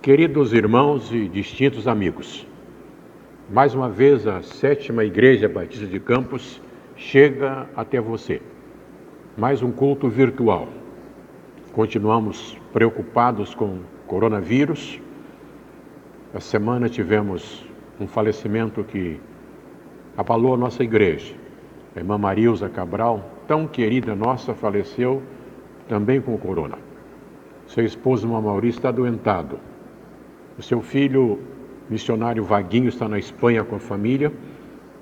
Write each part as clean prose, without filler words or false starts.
Queridos irmãos e distintos amigos, mais uma vez a 7ª Igreja Batista de Campos chega até você. Mais um culto virtual. Continuamos preocupados com o coronavírus. Essa semana tivemos um falecimento que abalou a nossa igreja. A irmã Marilza Cabral, tão querida nossa, faleceu também com o corona. Seu esposo, irmão Maurício, está adoentado. O seu filho, missionário Vaguinho, está na Espanha com a família.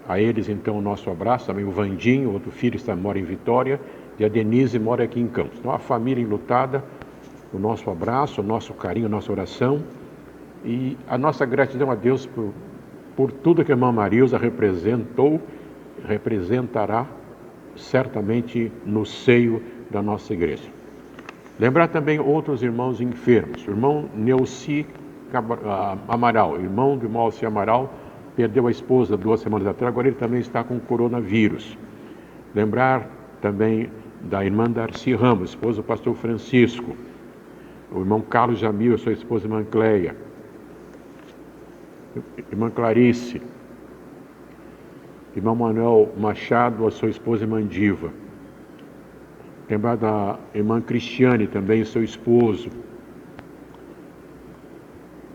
A eles, então, o nosso abraço. Também o Vandinho, outro filho, mora em Vitória. E a Denise mora aqui em Campos. Então, a família enlutada, o nosso abraço, o nosso carinho, a nossa oração. E a nossa gratidão a Deus por tudo que a irmã Marilza representará certamente no seio da nossa igreja. Lembrar também outros irmãos enfermos. O irmão Neuci Amaral, irmão do irmão Alci Amaral, perdeu a esposa 2 semanas atrás, agora ele também está com coronavírus. Lembrar também da irmã Darcy Ramos, esposa do pastor Francisco, o irmão Carlos Jamil, sua esposa irmã Cleia, irmã Clarice, irmão Manuel Machado, a sua esposa irmã Diva. Lembrar da irmã Cristiane também, seu esposo.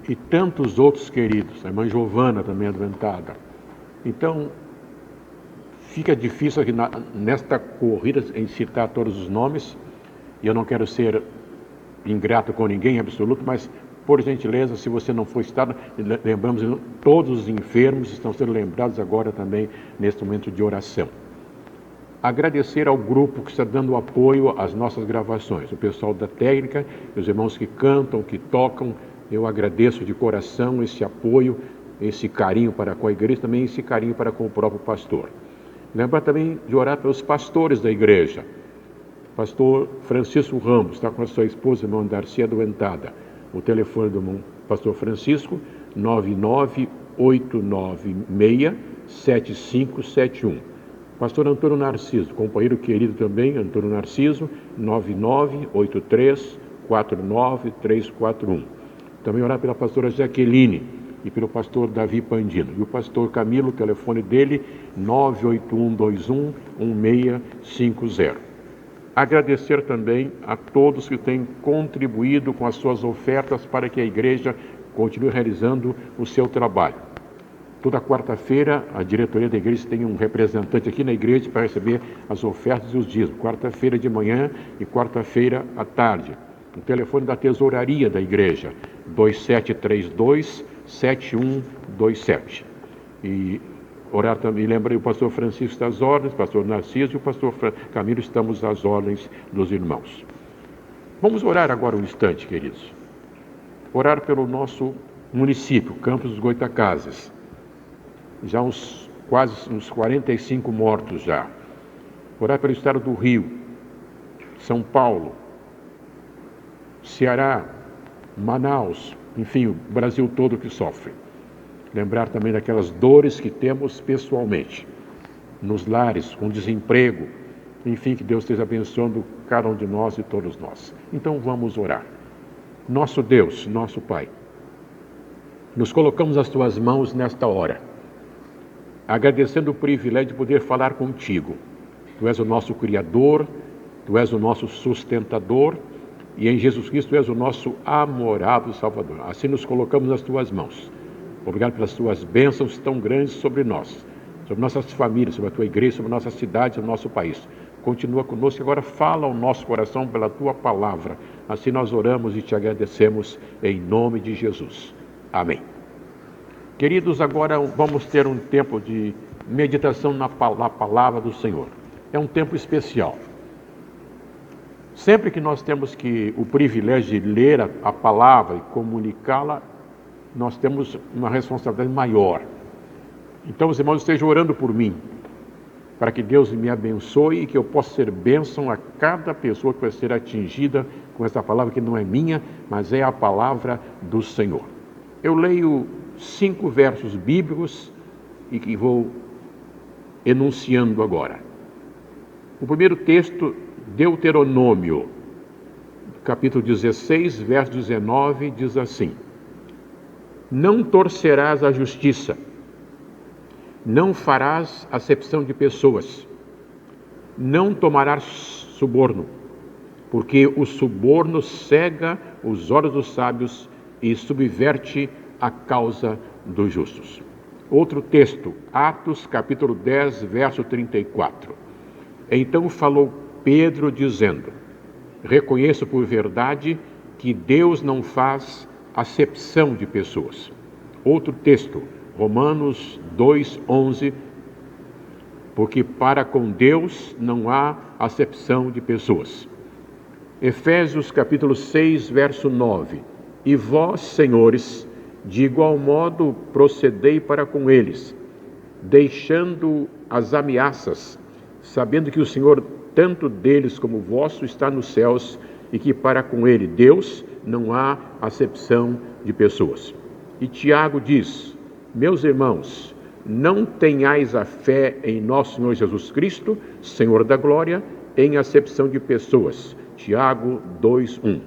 E tantos outros queridos, a irmã Giovana também adoentada. Então, fica difícil aqui nesta corrida em citar todos os nomes, e eu não quero ser ingrato com ninguém em absoluto, mas, por gentileza, se você não for citado, lembramos, todos os enfermos estão sendo lembrados agora também neste momento de oração. Agradecer ao grupo que está dando apoio às nossas gravações, o pessoal da técnica, os irmãos que cantam, que tocam. Eu agradeço de coração esse apoio, esse carinho para com a igreja, também esse carinho para com o próprio pastor. Lembrar também de orar pelos pastores da igreja. Pastor Francisco Ramos está com a sua esposa, irmã Darcy, adoentada. O telefone do pastor Francisco, 99896-7571. Pastor Antônio Narciso, companheiro querido também, Antônio Narciso, 9983-49341. Também orar pela pastora Jaqueline e pelo pastor Davi Pandino. E o pastor Camilo, o telefone dele, 98121-1650. Agradecer também a todos que têm contribuído com as suas ofertas para que a igreja continue realizando o seu trabalho. Toda quarta-feira, a diretoria da igreja tem um representante aqui na igreja para receber as ofertas e os dízimos. Quarta-feira de manhã e quarta-feira à tarde. O telefone da tesouraria da igreja, 2732-7127. E orar também, lembrei, o pastor Francisco está às ordens, o pastor Narciso e o pastor Camilo estamos às ordens dos irmãos. Vamos orar agora um instante, queridos. Orar pelo nosso município, Campos dos Goitacazes. Já quase uns 45 mortos já. Orar pelo estado do Rio, São Paulo, Ceará, Manaus, enfim, o Brasil todo que sofre. Lembrar também daquelas dores que temos pessoalmente, nos lares, com desemprego, enfim, que Deus esteja abençoando cada um de nós e todos nós. Então vamos orar. Nosso Deus, nosso Pai, nos colocamos às Tuas mãos nesta hora, agradecendo o privilégio de poder falar contigo. Tu és o nosso Criador, Tu és o nosso sustentador, e em Jesus Cristo Tu és o nosso amorável Salvador. Assim nos colocamos nas Tuas mãos. Obrigado pelas Tuas bênçãos tão grandes sobre nós, sobre nossas famílias, sobre a Tua igreja, sobre a nossa cidade, sobre o nosso país. Continua conosco e agora fala ao nosso coração pela Tua palavra. Assim nós oramos e Te agradecemos em nome de Jesus. Amém. Queridos, agora vamos ter um tempo de meditação na palavra do Senhor. É um tempo especial. Sempre que nós temos o privilégio de ler a palavra e comunicá-la, nós temos uma responsabilidade maior. Então, os irmãos estejam orando por mim, para que Deus me abençoe e que eu possa ser bênção a cada pessoa que vai ser atingida com essa palavra que não é minha, mas é a palavra do Senhor. Eu leio 5 versos bíblicos e que vou enunciando agora. O primeiro texto, Deuteronômio, capítulo 16, verso 19, diz assim: Não torcerás a justiça, não farás acepção de pessoas, não tomarás suborno, porque o suborno cega os olhos dos sábios e subverte a causa dos justos. Outro texto, Atos capítulo 10, verso 34. Então falou Pedro dizendo: reconheço por verdade que Deus não faz acepção de pessoas. Outro texto, Romanos 2, 11. Porque para com Deus não há acepção de pessoas. Efésios capítulo 6, verso 9. E vós, senhores, de igual modo procedei para com eles, deixando as ameaças, sabendo que o Senhor, tanto deles como vosso, está nos céus, e que para com ele, Deus, não há acepção de pessoas. E Tiago diz: meus irmãos, não tenhais a fé em nosso Senhor Jesus Cristo, Senhor da glória, em acepção de pessoas. Tiago 2:1.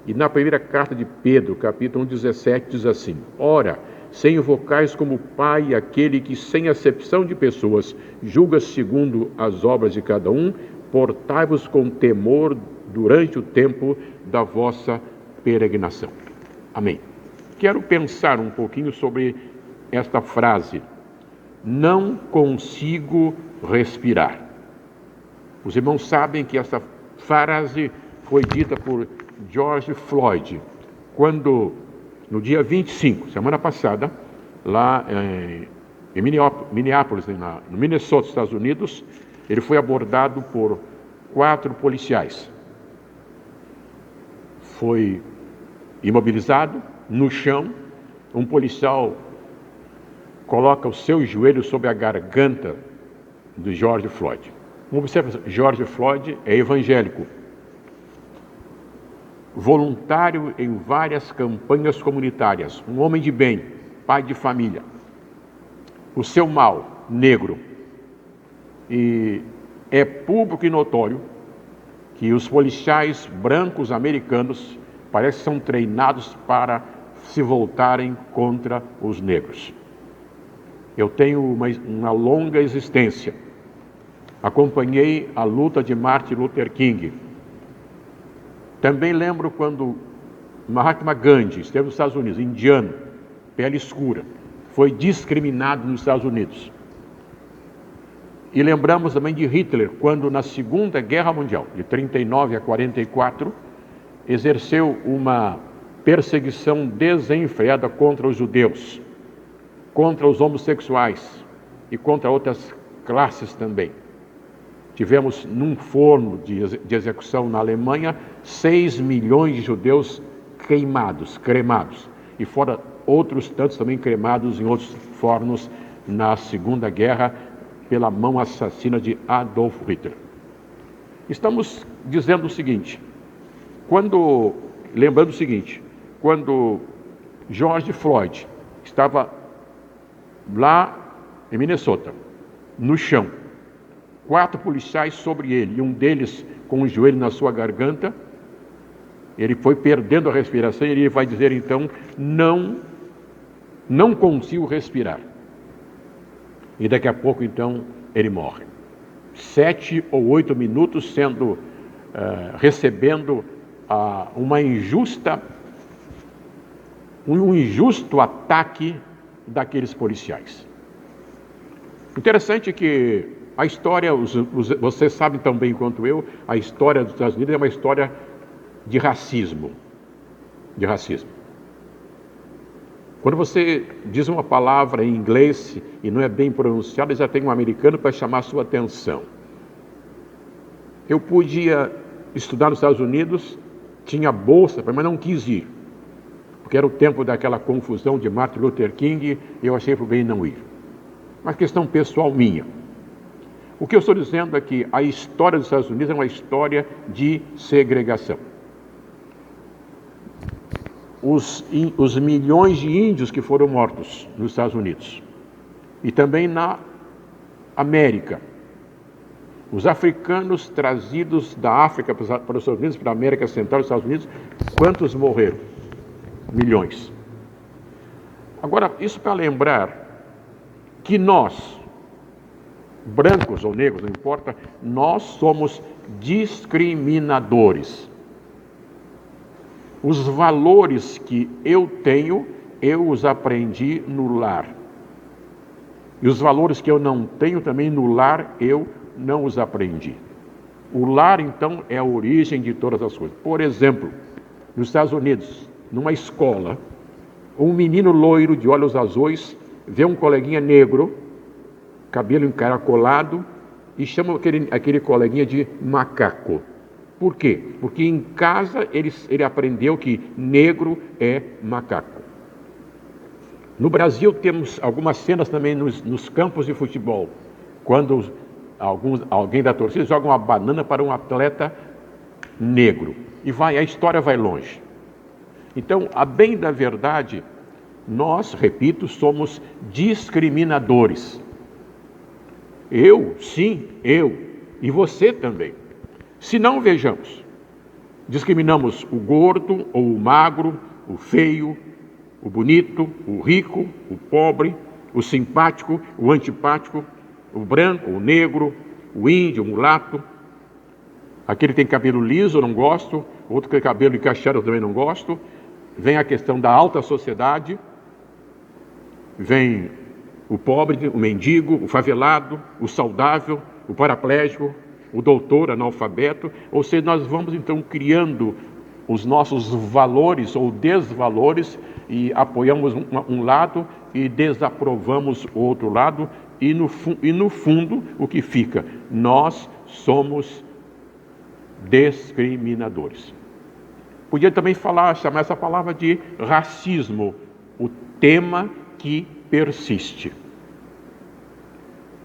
E na primeira carta de Pedro, capítulo 17, diz assim: ora, se invocais como Pai aquele que, sem acepção de pessoas, julga segundo as obras de cada um, portai-vos com temor durante o tempo da vossa peregrinação. Amém. Quero pensar um pouquinho sobre esta frase: não consigo respirar. Os irmãos sabem que essa frase foi dita por George Floyd, quando, no dia 25, semana passada, lá em Minneapolis, no Minnesota, Estados Unidos, ele foi abordado por 4 policiais. Foi imobilizado no chão, um policial coloca os seus joelhos sobre a garganta de George Floyd. Observe, George Floyd é evangélico, voluntário em várias campanhas comunitárias, um homem de bem, pai de família. O seu mal, negro. E é público e notório que os policiais brancos americanos parecem que são treinados para se voltarem contra os negros. Eu tenho uma longa existência. Acompanhei a luta de Martin Luther King. Também lembro quando Mahatma Gandhi esteve nos Estados Unidos, indiano, pele escura, foi discriminado nos Estados Unidos. E lembramos também de Hitler, quando na Segunda Guerra Mundial, de 39 a 44, exerceu uma perseguição desenfreada contra os judeus, contra os homossexuais e contra outras classes também. Tivemos num forno de execução na Alemanha 6 milhões de judeus queimados, cremados, e fora outros tantos também cremados em outros fornos na Segunda Guerra pela mão assassina de Adolf Hitler. Estamos dizendo o seguinte, lembrando o seguinte, quando George Floyd estava lá em Minnesota, no chão, 4 policiais sobre ele, e um deles com o joelho na sua garganta, ele foi perdendo a respiração e ele vai dizer então, não consigo respirar. E daqui a pouco então ele morre. 7 ou 8 minutos recebendo um injusto ataque daqueles policiais. Interessante que a história, vocês sabem tão bem quanto eu, a história dos Estados Unidos é uma história de racismo. De racismo. Quando você diz uma palavra em inglês e não é bem pronunciada, já tem um americano para chamar a sua atenção. Eu podia estudar nos Estados Unidos, tinha bolsa, mas não quis ir, porque era o tempo daquela confusão de Martin Luther King, e eu achei por bem não ir. Uma questão pessoal minha. O que eu estou dizendo é que a história dos Estados Unidos é uma história de segregação. Os milhões de índios que foram mortos nos Estados Unidos e também na América, os africanos trazidos da África para os Estados Unidos, para a América Central e os Estados Unidos, quantos morreram? Milhões. Agora, isso para lembrar que nós, brancos ou negros, não importa, nós somos discriminadores. Os valores que eu tenho, eu os aprendi no lar. E os valores que eu não tenho também no lar, eu não os aprendi. O lar, então, é a origem de todas as coisas. Por exemplo, nos Estados Unidos, numa escola, um menino loiro de olhos azuis vê um coleguinha negro, cabelo encaracolado, e chama aquele coleguinha de macaco. Por quê? Porque em casa ele aprendeu que negro é macaco. No Brasil temos algumas cenas também nos campos de futebol, quando alguém da torcida joga uma banana para um atleta negro. E a história vai longe. Então, a bem da verdade, nós, repito, somos discriminadores. Eu, sim, eu. E você também. Se não, vejamos. Discriminamos o gordo ou o magro, o feio, o bonito, o rico, o pobre, o simpático, o antipático, o branco, o negro, o índio, o mulato. Aquele que tem cabelo liso, eu não gosto. Outro que tem cabelo encaixado, eu também não gosto. Vem a questão da alta sociedade. Vem o pobre, o mendigo, o favelado, o saudável, o paraplégico, o doutor analfabeto. Ou seja, nós vamos então criando os nossos valores ou desvalores e apoiamos um lado e desaprovamos o outro lado. E no fundo, o que fica? Nós somos discriminadores. Podia também chamar essa palavra de racismo, o tema que persiste.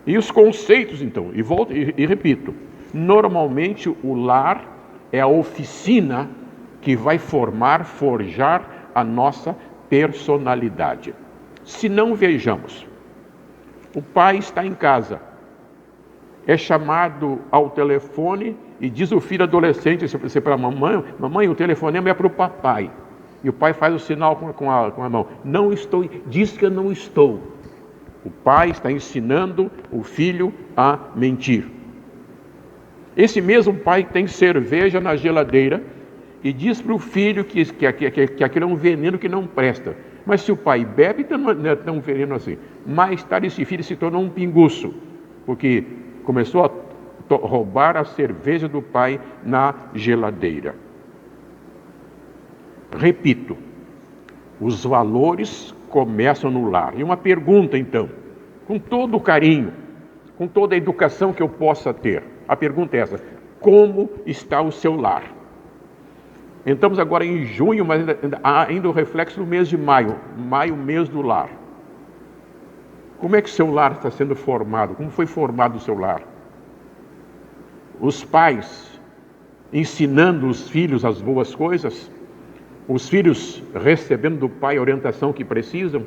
E os conceitos, então, e repito, normalmente o lar é a oficina que vai forjar a nossa personalidade. Se não, vejamos, o pai está em casa, é chamado ao telefone e diz o filho adolescente para a mamãe, o telefonema é para o papai. E o pai faz o sinal com a mão. Não estou, diz que eu não estou. O pai está ensinando o filho a mentir. Esse mesmo pai tem cerveja na geladeira e diz para o filho que aquilo é um veneno que não presta. Mas se o pai bebe, então não é tão veneno assim. Mais tarde esse filho se tornou um pinguço, porque começou a roubar a cerveja do pai na geladeira. Repito, os valores começam no lar. E uma pergunta, então, com todo o carinho, com toda a educação que eu possa ter. A pergunta é essa: como está o seu lar? Entramos agora em junho, mas ainda o reflexo do mês de maio. Maio, mês do lar. Como é que o seu lar está sendo formado? Como foi formado o seu lar? Os pais ensinando os filhos as boas coisas? Os filhos recebendo do pai a orientação que precisam?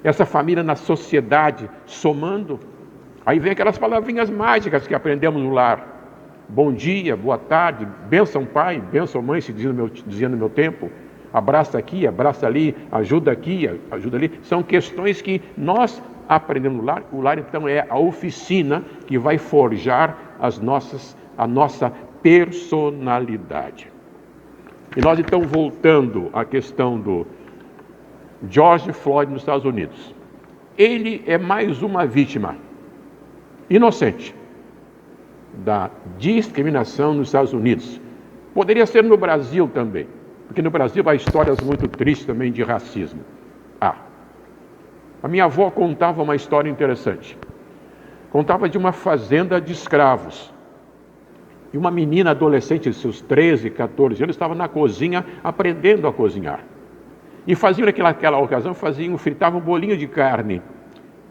Essa família na sociedade somando? Aí vem aquelas palavrinhas mágicas que aprendemos no lar. Bom dia, boa tarde, bênção pai, bênção mãe, se dizia no meu tempo. Abraça aqui, abraça ali, ajuda aqui, ajuda ali. São questões que nós aprendemos no lar. O lar, então, é a oficina que vai forjar a nossa personalidade. E nós, então, voltando à questão do George Floyd nos Estados Unidos. Ele é mais uma vítima inocente da discriminação nos Estados Unidos. Poderia ser no Brasil também, porque no Brasil há histórias muito tristes também de racismo. A minha avó contava uma história interessante. Contava de uma fazenda de escravos. E uma menina adolescente de seus 13, 14 anos estava na cozinha aprendendo a cozinhar. E faziam naquela ocasião, fritavam um bolinho de carne.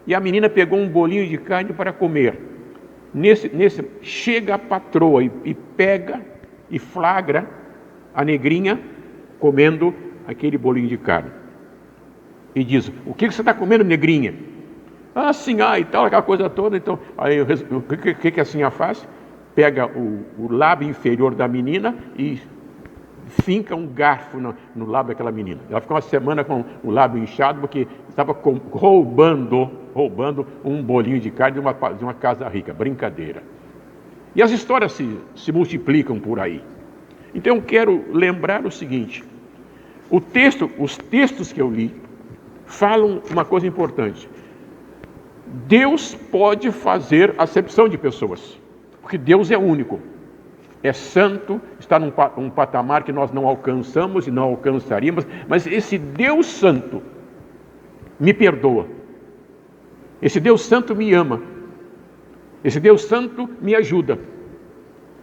E a menina pegou um bolinho de carne para comer. Chega a patroa e pega e flagra a negrinha comendo aquele bolinho de carne. E diz: o que você está comendo, negrinha? Assim, e tal, aquela coisa toda. Então, aí o que a senhora faz? Pega o lábio inferior da menina e finca um garfo no lábio daquela menina. Ela ficou uma semana com o lábio inchado porque estava roubando um bolinho de carne de uma casa rica. Brincadeira. E as histórias se multiplicam por aí. Então eu quero lembrar o seguinte: os textos que eu li falam uma coisa importante. Deus pode fazer acepção de pessoas, porque Deus é único, é santo, está num patamar que nós não alcançamos e não alcançaríamos, mas esse Deus santo me perdoa, esse Deus santo me ama, esse Deus santo me ajuda,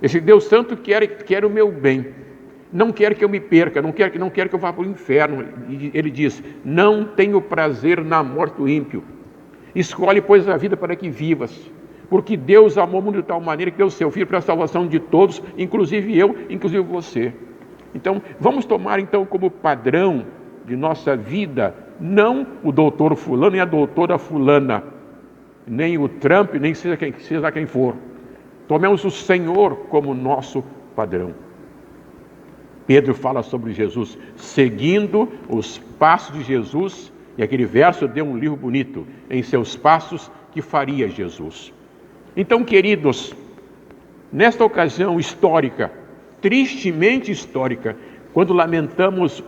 esse Deus santo quer o meu bem, não quer que eu me perca, não quer que eu vá para o inferno. Ele diz: não tenho prazer na morte do ímpio, escolhe, pois, a vida para que vivas, porque Deus amou o mundo de tal maneira que deu o seu Filho para a salvação de todos, inclusive eu, inclusive você. Então, vamos tomar como padrão de nossa vida, não o doutor fulano, nem a doutora fulana, nem o Trump, nem seja quem for. Tomemos o Senhor como nosso padrão. Pedro fala sobre Jesus, seguindo os passos de Jesus, e aquele verso deu um livro bonito, em seus passos que faria Jesus. Então, queridos, nesta ocasião histórica, tristemente histórica, quando lamentamos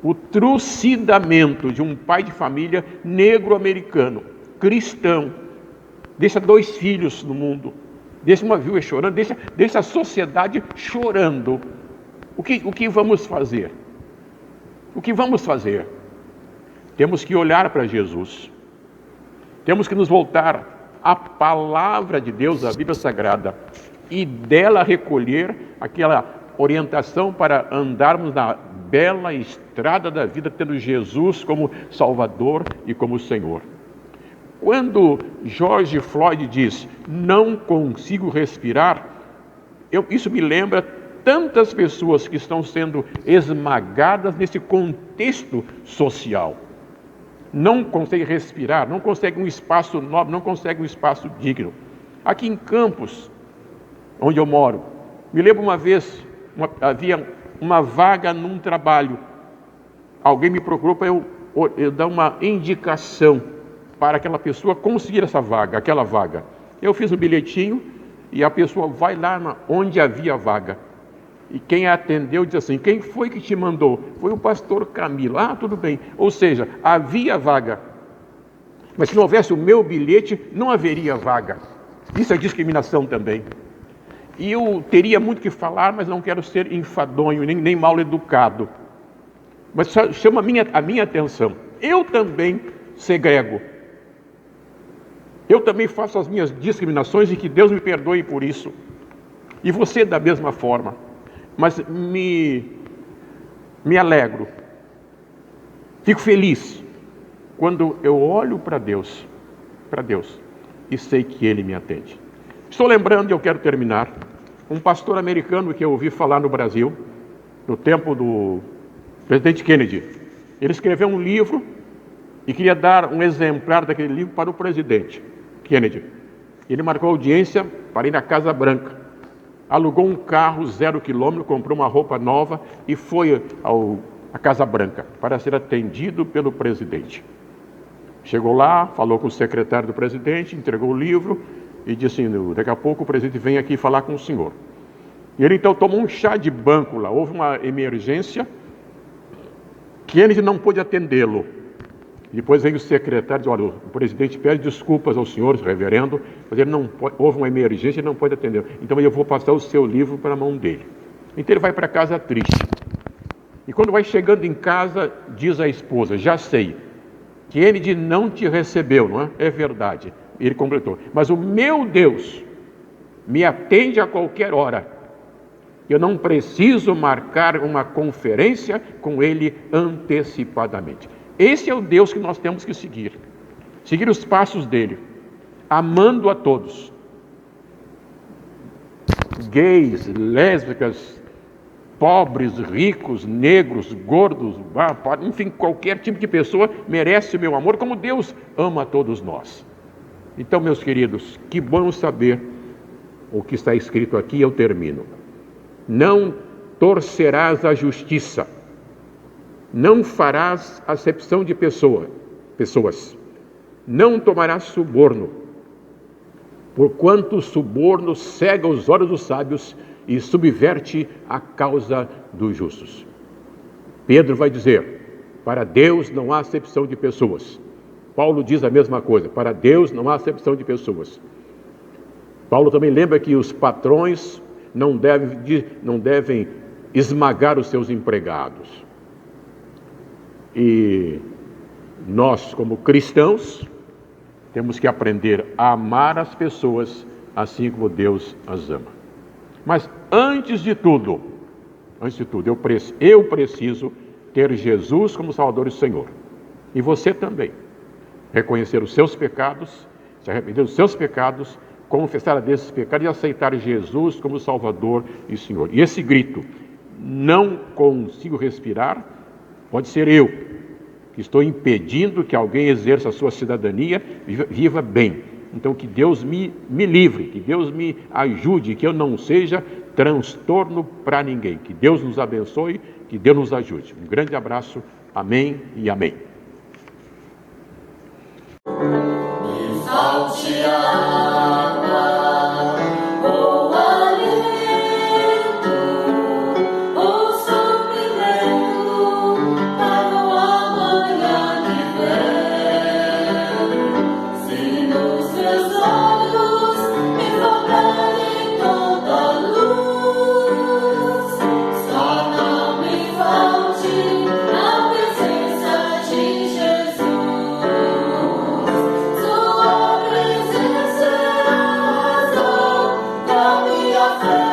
o trucidamento de um pai de família negro-americano, cristão, deixa 2 filhos no mundo, deixa uma viúva chorando, deixa a sociedade chorando. O que vamos fazer? O que vamos fazer? Temos que olhar para Jesus. Temos que nos voltar à palavra de Deus, a Bíblia Sagrada, e dela recolher aquela orientação para andarmos na bela estrada da vida, tendo Jesus como Salvador e como Senhor. Quando George Floyd diz: não consigo respirar, isso me lembra tantas pessoas que estão sendo esmagadas nesse contexto social. Não conseguem respirar, não conseguem um espaço nobre, não conseguem um espaço digno. Aqui em Campos, onde eu moro, me lembro uma vez, havia uma vaga num trabalho. Alguém me procurou para eu dar uma indicação para aquela pessoa conseguir aquela vaga. Eu fiz um bilhetinho e a pessoa vai lá onde havia vaga. E quem a atendeu disse assim: quem foi que te mandou? Foi o pastor Camilo. Ah, tudo bem. Ou seja, havia vaga. Mas se não houvesse o meu bilhete, não haveria vaga. Isso é discriminação também. E eu teria muito que falar, mas não quero ser enfadonho, nem mal educado. Mas chama a minha atenção. Eu também segrego. Eu também faço as minhas discriminações e que Deus me perdoe por isso. E você da mesma forma. Mas me alegro, fico feliz quando eu olho para Deus, e sei que Ele me atende. Estou lembrando, e eu quero terminar, um pastor americano que eu ouvi falar no Brasil, no tempo do presidente Kennedy. Ele escreveu um livro e queria dar um exemplar daquele livro para o presidente Kennedy. Ele marcou audiência para ir na Casa Branca. Alugou um carro 0 quilômetro, comprou uma roupa nova e foi à Casa Branca para ser atendido pelo presidente. Chegou lá, falou com o secretário do presidente, entregou o livro e disse: daqui a pouco o presidente vem aqui falar com o senhor. E ele então tomou um chá de banco lá, houve uma emergência, Kennedy não pôde atendê-lo. Depois veio o secretário e disse: olha, o presidente pede desculpas ao senhor, reverendo, mas ele não pode, houve uma emergência e não pode atender. Então eu vou passar o seu livro para a mão dele. Então ele vai para casa triste. E quando vai chegando em casa, diz à esposa: já sei, Kennedy não te recebeu, não é? É verdade. Ele completou: mas o meu Deus me atende a qualquer hora. Eu não preciso marcar uma conferência com ele antecipadamente. Esse é o Deus que nós temos que seguir os passos dele, amando a todos, gays, lésbicas, pobres, ricos, negros, gordos, enfim, qualquer tipo de pessoa merece o meu amor, como Deus ama a todos nós. Então, meus queridos, que bom saber o que está escrito aqui. Eu termino. Não torcerás a justiça, não farás acepção de pessoas, não tomarás suborno, porquanto o suborno cega os olhos dos sábios e subverte a causa dos justos. Pedro vai dizer, para Deus não há acepção de pessoas. Paulo diz a mesma coisa, para Deus não há acepção de pessoas. Paulo também lembra que os patrões não devem esmagar os seus empregados. E nós, como cristãos, temos que aprender a amar as pessoas assim como Deus as ama. Mas antes de tudo, eu preciso ter Jesus como Salvador e Senhor. E você também. Reconhecer os seus pecados, se arrepender dos seus pecados, confessar a Deus esses pecados e aceitar Jesus como Salvador e Senhor. E esse grito, não consigo respirar, pode ser eu, que estou impedindo que alguém exerça a sua cidadania, viva bem. Então que Deus me livre, que Deus me ajude, que eu não seja transtorno para ninguém. Que Deus nos abençoe, que Deus nos ajude. Um grande abraço, amém e amém. Fé.